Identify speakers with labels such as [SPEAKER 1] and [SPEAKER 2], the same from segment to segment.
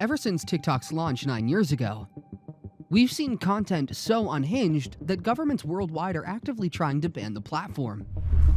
[SPEAKER 1] Ever since TikTok's launch 9 years ago, we've seen content so unhinged that governments worldwide are actively trying to ban the platform.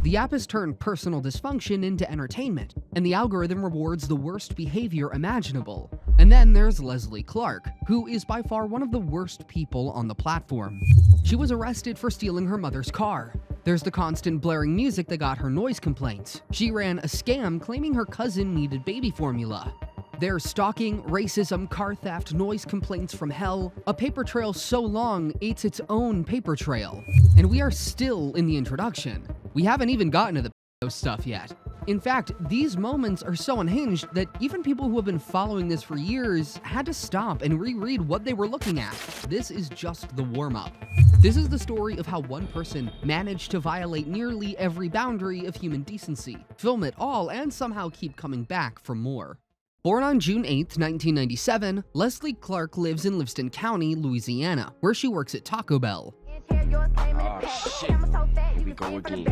[SPEAKER 1] The app has turned personal dysfunction into entertainment, and the algorithm rewards the worst behavior imaginable. And then there's Leslie Clark, who is by far one of the worst people on the platform. She was arrested for stealing her mother's car. There's the constant blaring music that got her noise complaints. She ran a scam claiming her cousin needed baby formula. There's stalking, racism, car theft, noise complaints from hell, a paper trail so long it's its own paper trail. And we are still in the introduction. We haven't even gotten to the stuff yet. In fact, these moments are so unhinged that even people who have been following this for years had to stop and reread what they were looking at. This is just the warm-up. This is the story of how one person managed to violate nearly every boundary of human decency, film it all, and somehow keep coming back for more. Born on June 8, 1997, Leslie Clark lives in Livingston County, Louisiana, where she works at Taco Bell.
[SPEAKER 2] Oh shit, here we go again.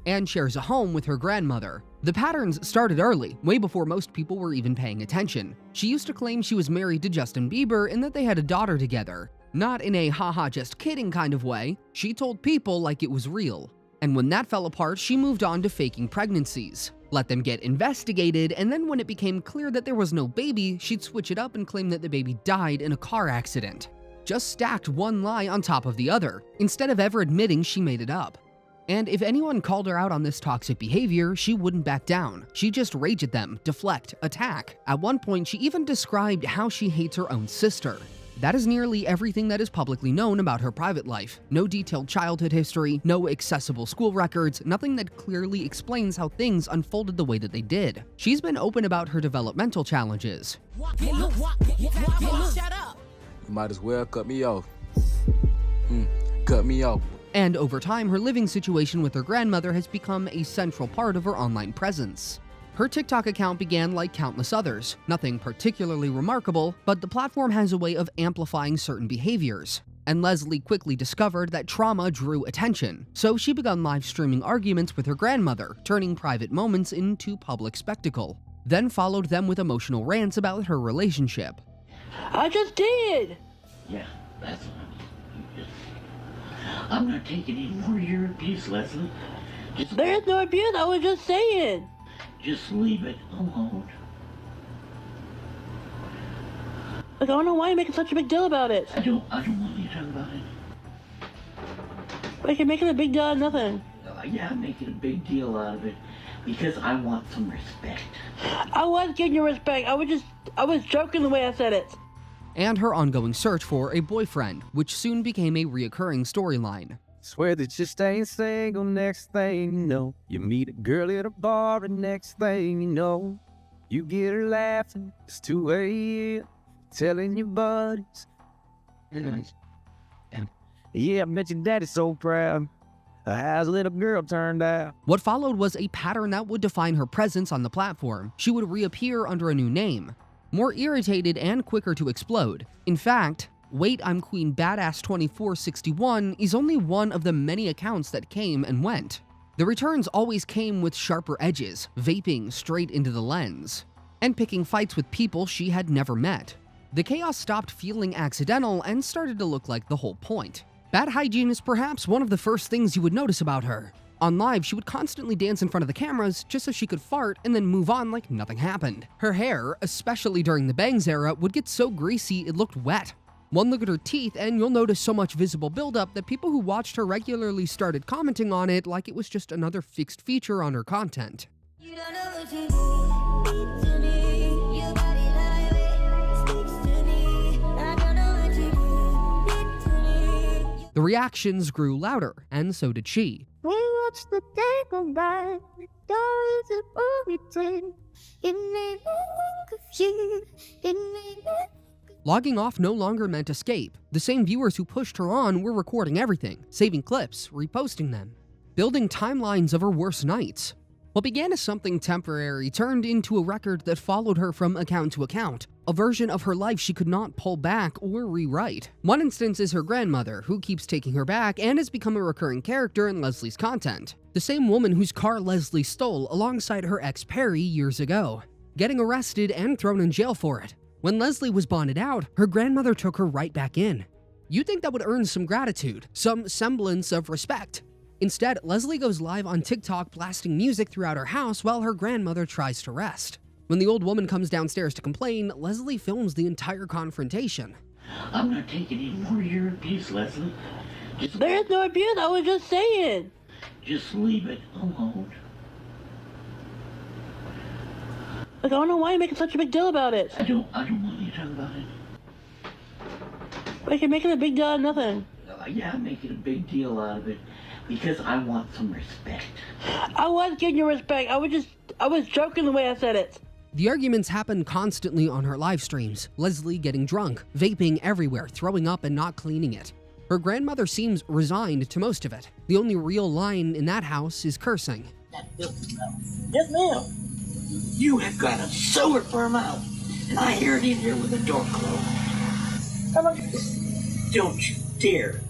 [SPEAKER 1] And shares a home with her grandmother. The patterns started early, way before most people were even paying attention. She used to claim she was married to Justin Bieber and that they had a daughter together. Not in a haha just kidding kind of way, she told people like it was real. And when that fell apart, she moved on to faking pregnancies. Let them get investigated, and then when it became clear that there was no baby, she'd switch it up and claim that the baby died in a car accident. Just stacked one lie on top of the other, instead of ever admitting she made it up. And if anyone called her out on this toxic behavior, she wouldn't back down. She'd just rage at them, deflect, attack. At one point, she even described how she hates her own sister. That is nearly everything that is publicly known about her private life. No detailed childhood history, no accessible school records, nothing that clearly explains how things unfolded the way that they did. She's been open about her developmental challenges.
[SPEAKER 2] Shut up.
[SPEAKER 3] You might as well cut me off. Cut me off.
[SPEAKER 1] And over time, her living situation with her grandmother has become a central part of her online presence. Her TikTok account began like countless others, nothing particularly remarkable, but the platform has a way of amplifying certain behaviors. And Leslie quickly discovered that trauma drew attention, so she began live streaming arguments with her grandmother, turning private moments into public spectacle. Then followed them with emotional rants about her relationship.
[SPEAKER 4] I just did!
[SPEAKER 5] Yeah, that's what I'm not taking any more of your abuse, Leslie.
[SPEAKER 4] There's no abuse, I was just saying.
[SPEAKER 5] Just leave it alone.
[SPEAKER 4] Like, I don't know why you're making such a big deal about it.
[SPEAKER 5] I don't want you to talk about it.
[SPEAKER 4] Like, you're making a big deal out of nothing.
[SPEAKER 5] Yeah, I'm making a big deal out of it because I want some respect.
[SPEAKER 4] I was getting your respect. I was joking the way I said it.
[SPEAKER 1] And her ongoing search for a boyfriend, which soon became a reoccurring storyline.
[SPEAKER 6] Swear that you stay single, next thing you know, you meet a girl at a bar, and next thing you know, you get her laughing, it's 2 a.m., telling your buddies. Yeah, I bet your daddy's so proud. How's the little girl turned out?
[SPEAKER 1] What followed was a pattern that would define her presence on the platform. She would reappear under a new name, more irritated and quicker to explode. In fact, Wait I'm Queen Badass 2461 is only one of the many accounts that came and went. The returns always came with sharper edges, vaping straight into the lens, and picking fights with people she had never met. The chaos stopped feeling accidental and started to look like the whole point. Bad hygiene is perhaps one of the first things you would notice about her. On live, she would constantly dance in front of the cameras just so she could fart and then move on like nothing happened. Her hair, especially during the bangs era, would get so greasy it looked wet. One look at her teeth and you'll notice so much visible buildup that people who watched her regularly started commenting on it like it was just another fixed feature on her content.
[SPEAKER 7] You don't know what you do to me. Your body like speaks to me. I don't know what you do to me.
[SPEAKER 1] The reactions grew louder, and so did she.
[SPEAKER 7] We watch the day go by. Stories of everything. It made me confused. It made me.
[SPEAKER 1] Logging off no longer meant escape. The same viewers who pushed her on were recording everything, saving clips, reposting them, building timelines of her worst nights. What began as something temporary turned into a record that followed her from account to account, a version of her life she could not pull back or rewrite. One instance is her grandmother, who keeps taking her back and has become a recurring character in Leslie's content. The same woman whose car Leslie stole alongside her ex Perry years ago, getting arrested and thrown in jail for it. When Leslie was bonded out, her grandmother took her right back in. You'd think that would earn some gratitude, some semblance of respect. Instead, Leslie goes live on TikTok blasting music throughout her house while her grandmother tries to rest. When the old woman comes downstairs to complain, Leslie films the entire confrontation.
[SPEAKER 5] I'm not taking any more of your abuse, Leslie.
[SPEAKER 4] There's no abuse, I was just saying.
[SPEAKER 5] Just leave it alone.
[SPEAKER 4] Like, I don't know why you're making such a big deal about it.
[SPEAKER 5] I don't want you to talk about it.
[SPEAKER 4] Like, you're making a big deal out of nothing.
[SPEAKER 5] Yeah, I'm making a big deal out of it because I want some respect.
[SPEAKER 4] I was giving you respect. I was joking the way I said it.
[SPEAKER 1] The arguments happen constantly on her live streams, Leslie getting drunk, vaping everywhere, throwing up and not cleaning it. Her grandmother seems resigned to most of it. The only real line in that house is cursing.
[SPEAKER 5] That filthy mouth.
[SPEAKER 4] Yes, ma'am.
[SPEAKER 5] You have got a solar firm mouth, and I hear it in here with the door closed.
[SPEAKER 4] Come on.
[SPEAKER 5] Don't you dare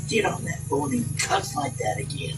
[SPEAKER 5] get on that phone and cuss like that again.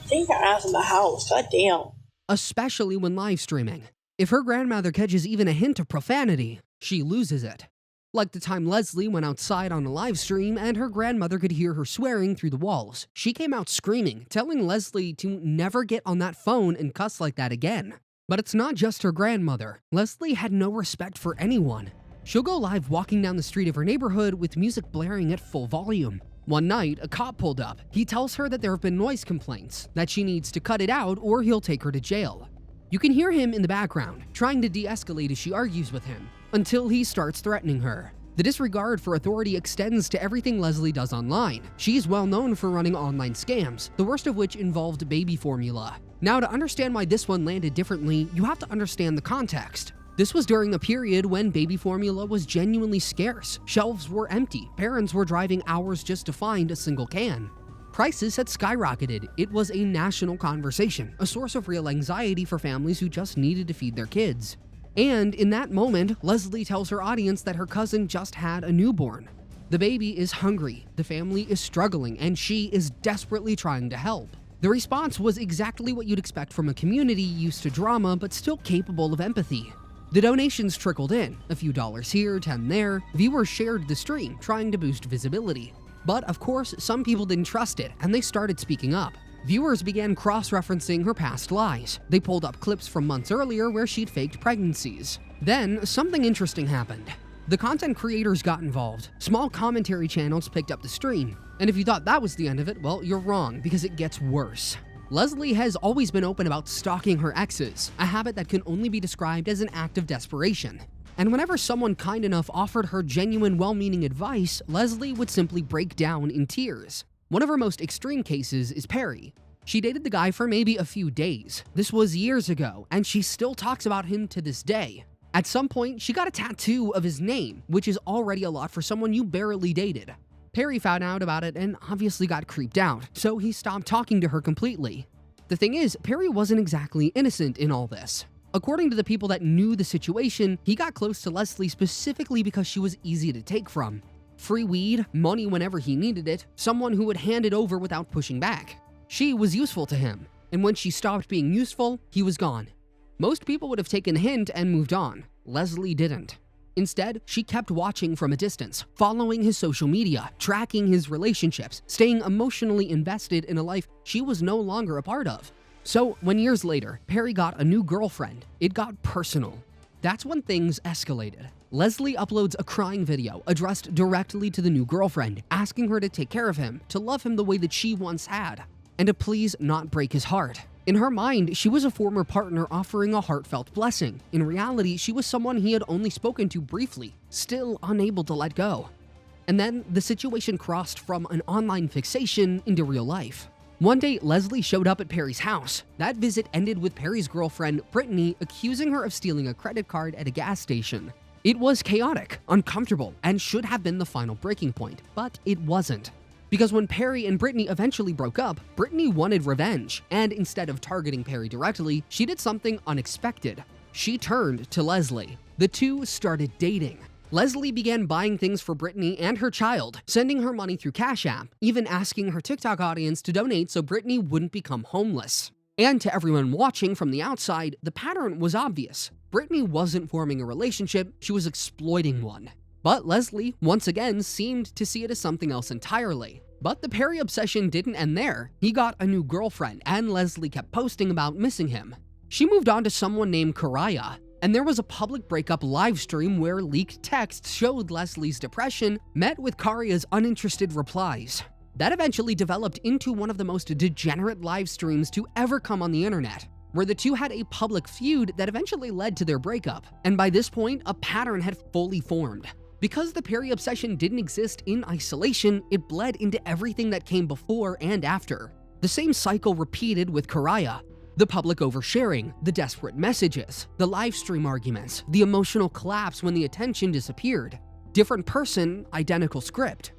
[SPEAKER 4] Take your ass in the house. God damn.
[SPEAKER 1] Especially when live streaming. If her grandmother catches even a hint of profanity, she loses it. Like the time Leslie went outside on a live stream and her grandmother could hear her swearing through the walls. She came out screaming, telling Leslie to never get on that phone and cuss like that again. But it's not just her grandmother. Leslie had no respect for anyone. She'll go live walking down the street of her neighborhood with music blaring at full volume. One night, a cop pulled up. He tells her that there have been noise complaints, that she needs to cut it out or he'll take her to jail. You can hear him in the background, trying to de-escalate as she argues with him, until he starts threatening her. The disregard for authority extends to everything Leslie does online. She's well known for running online scams, the worst of which involved baby formula. Now, to understand why this one landed differently, you have to understand the context. This was during a period when baby formula was genuinely scarce. Shelves were empty. Parents were driving hours just to find a single can. Prices had skyrocketed. It was a national conversation, a source of real anxiety for families who just needed to feed their kids. And in that moment, Leslie tells her audience that her cousin just had a newborn. The baby is hungry, the family is struggling, and she is desperately trying to help. The response was exactly what you'd expect from a community used to drama but still capable of empathy. The donations trickled in, a few dollars here, 10 there. Viewers shared the stream, trying to boost visibility. But of course, some people didn't trust it, and they started speaking up. Viewers began cross-referencing her past lies. They pulled up clips from months earlier where she'd faked pregnancies. Then, something interesting happened. The content creators got involved. Small commentary channels picked up the stream. And if you thought that was the end of it, well, you're wrong, because it gets worse. Leslie has always been open about stalking her exes, a habit that can only be described as an act of desperation. And whenever someone kind enough offered her genuine well-meaning advice, Leslie would simply break down in tears. One of her most extreme cases is Perry. She dated the guy for maybe a few days. This was years ago, and she still talks about him to this day. At some point, she got a tattoo of his name, which is already a lot for someone you barely dated. Perry found out about it and obviously got creeped out, so he stopped talking to her completely. The thing is, Perry wasn't exactly innocent in all this. According to the people that knew the situation, he got close to Leslie specifically because she was easy to take from. Free weed, money whenever he needed it, someone who would hand it over without pushing back. She was useful to him, and when she stopped being useful, he was gone. Most people would have taken the hint and moved on. Leslie didn't. Instead, she kept watching from a distance, following his social media, tracking his relationships, staying emotionally invested in a life she was no longer a part of. So, when years later, Perry got a new girlfriend, it got personal. That's when things escalated. Leslie uploads a crying video addressed directly to the new girlfriend, asking her to take care of him, to love him the way that she once had, and to please not break his heart. In her mind, she was a former partner offering a heartfelt blessing. In reality, she was someone he had only spoken to briefly, still unable to let go. And then, the situation crossed from an online fixation into real life. One day, Leslie showed up at Perry's house. That visit ended with Perry's girlfriend, Brittany, accusing her of stealing a credit card at a gas station. It was chaotic, uncomfortable, and should have been the final breaking point, but it wasn't. Because when Perry and Brittany eventually broke up, Brittany wanted revenge, and instead of targeting Perry directly, she did something unexpected. She turned to Leslie. The two started dating. Leslie began buying things for Brittany and her child, sending her money through Cash App, even asking her TikTok audience to donate so Brittany wouldn't become homeless. And to everyone watching from the outside, the pattern was obvious. Brittany wasn't forming a relationship, she was exploiting one. But Leslie, once again, seemed to see it as something else entirely. But the Perry obsession didn't end there. He got a new girlfriend, and Leslie kept posting about missing him. She moved on to someone named Karaya, and there was a public breakup livestream where leaked texts showed Leslie's depression met with Karaya's uninterested replies. That eventually developed into one of the most degenerate live streams to ever come on the internet, where the two had a public feud that eventually led to their breakup, and by this point, a pattern had fully formed. Because the Perry obsession didn't exist in isolation, it bled into everything that came before and after. The same cycle repeated with Karaya. The public oversharing, the desperate messages, the livestream arguments, the emotional collapse when the attention disappeared. Different person, identical script.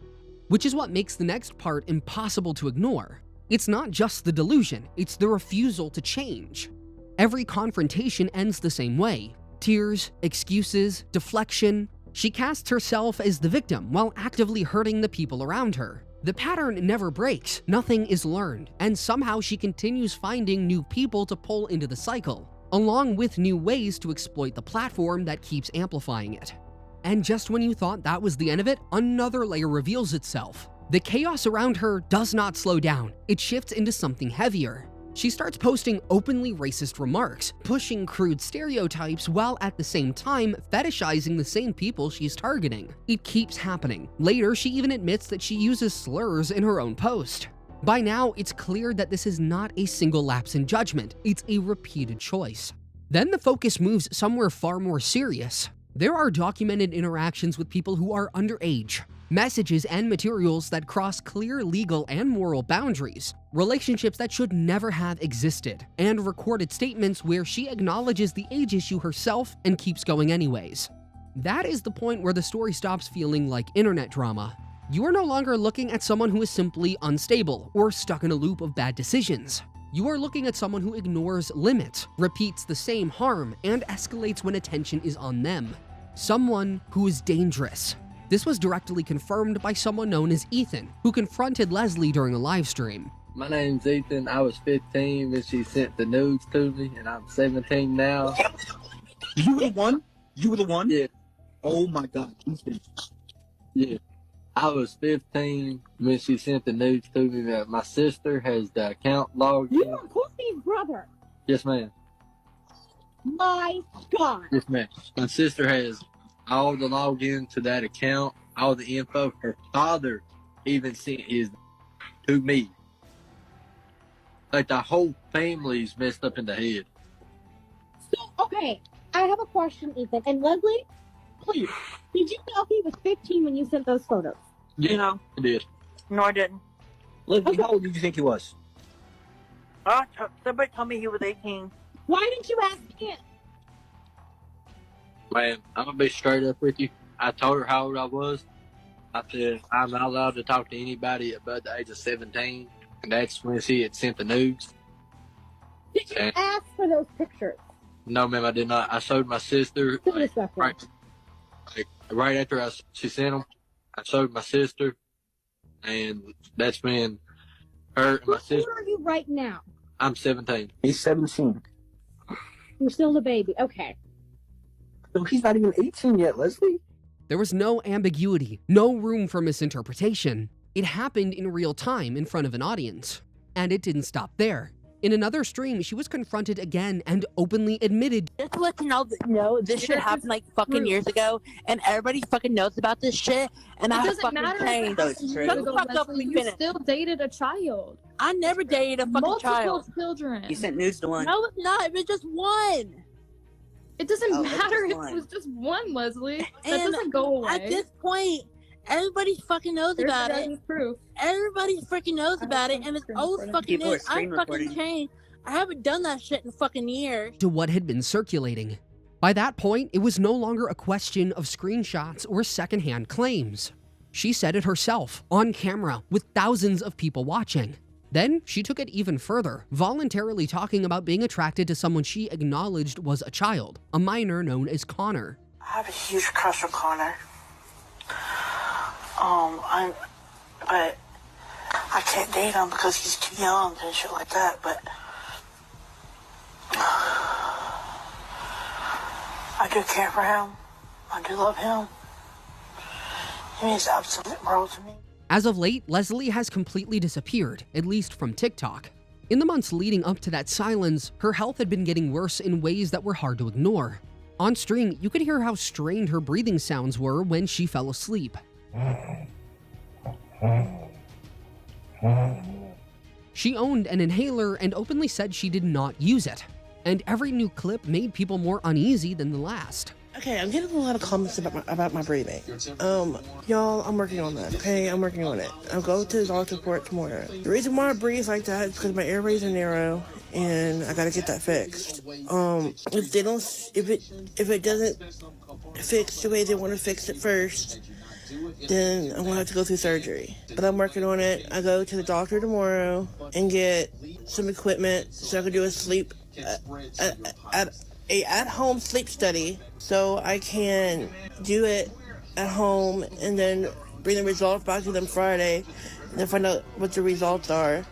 [SPEAKER 1] Which is what makes the next part impossible to ignore. It's not just the delusion, it's the refusal to change. Every confrontation ends the same way. Tears, excuses, deflection. She casts herself as the victim while actively hurting the people around her. The pattern never breaks, nothing is learned, and somehow she continues finding new people to pull into the cycle, along with new ways to exploit the platform that keeps amplifying it. And just when you thought that was the end of it, another layer reveals itself. The chaos around her does not slow down, it shifts into something heavier. She starts posting openly racist remarks, pushing crude stereotypes while at the same time fetishizing the same people she's targeting. It keeps happening. Later, she even admits that she uses slurs in her own post. By now, it's clear that this is not a single lapse in judgment, it's a repeated choice. Then the focus moves somewhere far more serious. There are documented interactions with people who are underage, messages and materials that cross clear legal and moral boundaries, relationships that should never have existed, and recorded statements where she acknowledges the age issue herself and keeps going anyways. That is the point where the story stops feeling like internet drama. You are no longer looking at someone who is simply unstable or stuck in a loop of bad decisions. You are looking at someone who ignores limits, repeats the same harm, and escalates when attention is on them. Someone who is dangerous. This was directly confirmed by someone known as Ethan, who confronted Leslie during a live stream.
[SPEAKER 8] My name's Ethan. I was 15 when she sent the nudes to me, and I'm 17 now.
[SPEAKER 5] You were the one? You were the one?
[SPEAKER 8] Yeah.
[SPEAKER 5] Oh my God.
[SPEAKER 8] Yeah. I was 15 when she sent the nudes to me. My sister has the account logged in.
[SPEAKER 9] You are Courtney's brother.
[SPEAKER 8] Yes, ma'am.
[SPEAKER 9] My God.
[SPEAKER 8] Yes, ma'am. My sister has all the login to that account, all the info. Her father even sent his to me. Like the whole family's messed up in the head.
[SPEAKER 9] So, okay, I have a question, Ethan. And Leslie, please, did you know he was 15 when you sent those photos?
[SPEAKER 8] You know, I did.
[SPEAKER 4] No, I didn't.
[SPEAKER 5] Leslie, how old did you think he was?
[SPEAKER 4] Somebody told me he was 18.
[SPEAKER 9] Why didn't you ask him?
[SPEAKER 8] Man, I'm gonna be straight up with you. I told her how old I was. I said I'm not allowed to talk to anybody above the age of 17, and that's when she had sent the nudes.
[SPEAKER 9] Did you ask for those pictures?
[SPEAKER 8] No, ma'am, I did not. I showed my sister right after she sent them. I showed my sister, and that's when her and my sister.
[SPEAKER 9] How old are you right now?
[SPEAKER 8] I'm 17.
[SPEAKER 5] He's 17.
[SPEAKER 9] You're still a baby. Okay.
[SPEAKER 5] So he's not even 18 yet, Leslie.
[SPEAKER 1] There was no ambiguity, no room for misinterpretation. It happened in real time in front of an audience. And it didn't stop there. In another stream, she was confronted again and openly admitted,
[SPEAKER 10] just to let you know, this shit happened like fucking years ago, and everybody fucking knows about this shit, and I fucking changed. Shut the fuck up and
[SPEAKER 11] You
[SPEAKER 10] finish.
[SPEAKER 11] still dated a child.
[SPEAKER 10] I never dated a fucking child.
[SPEAKER 11] Multiple children.
[SPEAKER 5] He sent nudes to one.
[SPEAKER 10] No, it's not. It was just one.
[SPEAKER 11] It doesn't
[SPEAKER 5] Oh,
[SPEAKER 11] matter if
[SPEAKER 5] one.
[SPEAKER 11] it was just one, Leslie. That
[SPEAKER 10] And
[SPEAKER 11] doesn't go away.
[SPEAKER 10] At this point, everybody fucking knows
[SPEAKER 11] There's
[SPEAKER 10] about
[SPEAKER 11] your
[SPEAKER 10] it.
[SPEAKER 11] guys' proof.
[SPEAKER 10] Everybody freaking knows about it, and it's old fucking
[SPEAKER 5] People are
[SPEAKER 10] news.
[SPEAKER 5] screen
[SPEAKER 10] I'm fucking
[SPEAKER 5] recording.
[SPEAKER 10] changed. I haven't done that shit in fucking years.
[SPEAKER 1] to what had been circulating. By that point, it was no longer a question of screenshots or secondhand claims. She said it herself, on camera, with thousands of people watching. Then she took it even further, voluntarily talking about being attracted to someone she acknowledged was a child, a minor known as Connor.
[SPEAKER 5] I have a huge crush on Connor. But I can't date him because he's too young and shit like that, but I do care for him. I do love him. He means the absolute world to me.
[SPEAKER 1] As of late, Leslie has completely disappeared, at least from TikTok. In the months leading up to that silence, her health had been getting worse in ways that were hard to ignore. On stream, you could hear how strained her breathing sounds were when she fell asleep. She owned an inhaler and openly said she did not use it. And every new clip made people more uneasy than the last.
[SPEAKER 12] Okay, I'm getting a lot of comments about my breathing. Y'all, I'm working on that, okay? I'm working on it. I'll go to the doctor for it tomorrow. The reason why I breathe like that is because my airways are narrow, and I gotta get that fixed. If it doesn't fix the way they want to fix it first, then I'm gonna have to go through surgery. But I'm working on it. I go to the doctor tomorrow and get some equipment so I can do a sleep at-home sleep study, so I can do it at home and then bring the results back to them Friday and then find out what the results are,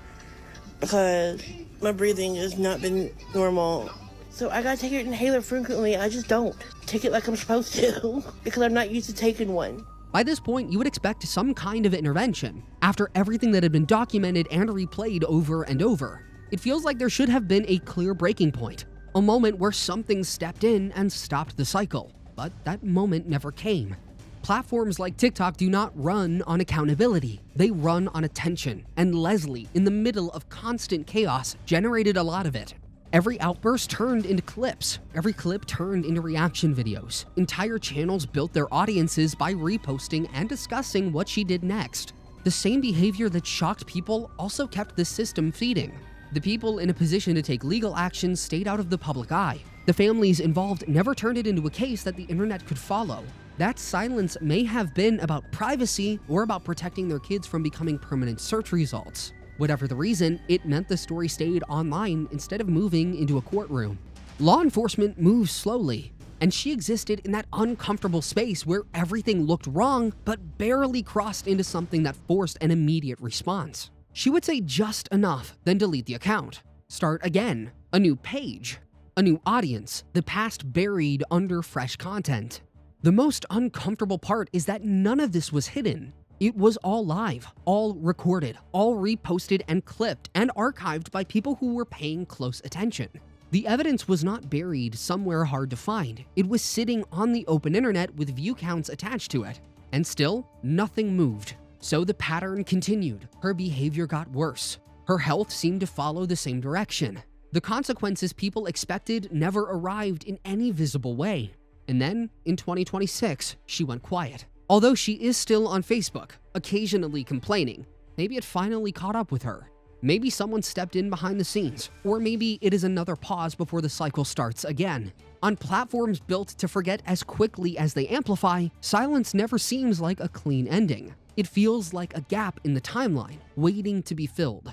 [SPEAKER 12] because my breathing has not been normal. So I gotta take an inhaler frequently. I just don't take it like I'm supposed to because I'm not used to taking one.
[SPEAKER 1] By this point, you would expect some kind of intervention. After everything that had been documented and replayed over and over, it feels like there should have been a clear breaking point. A moment where something stepped in and stopped the cycle, but that moment never came. Platforms like TikTok do not run on accountability, they run on attention, and Leslie, in the middle of constant chaos, generated a lot of it. Every outburst turned into clips, every clip turned into reaction videos. Entire channels built their audiences by reposting and discussing what she did next. The same behavior that shocked people also kept the system feeding. The people in a position to take legal action stayed out of the public eye. The families involved never turned it into a case that the internet could follow. That silence may have been about privacy or about protecting their kids from becoming permanent search results. Whatever the reason, it meant the story stayed online instead of moving into a courtroom. Law enforcement moved slowly, and she existed in that uncomfortable space where everything looked wrong but barely crossed into something that forced an immediate response. She would say just enough, then delete the account. Start again, a new page, a new audience, the past buried under fresh content. The most uncomfortable part is that none of this was hidden. It was all live, all recorded, all reposted and clipped and archived by people who were paying close attention. The evidence was not buried somewhere hard to find. It was sitting on the open internet with view counts attached to it. And still, nothing moved. So the pattern continued. Her behavior got worse. Her health seemed to follow the same direction. The consequences people expected never arrived in any visible way. And then, in 2026, she went quiet. Although she is still on Facebook, occasionally complaining, maybe it finally caught up with her. Maybe someone stepped in behind the scenes, or maybe it is another pause before the cycle starts again. On platforms built to forget as quickly as they amplify, silence never seems like a clean ending. It feels like a gap in the timeline, waiting to be filled.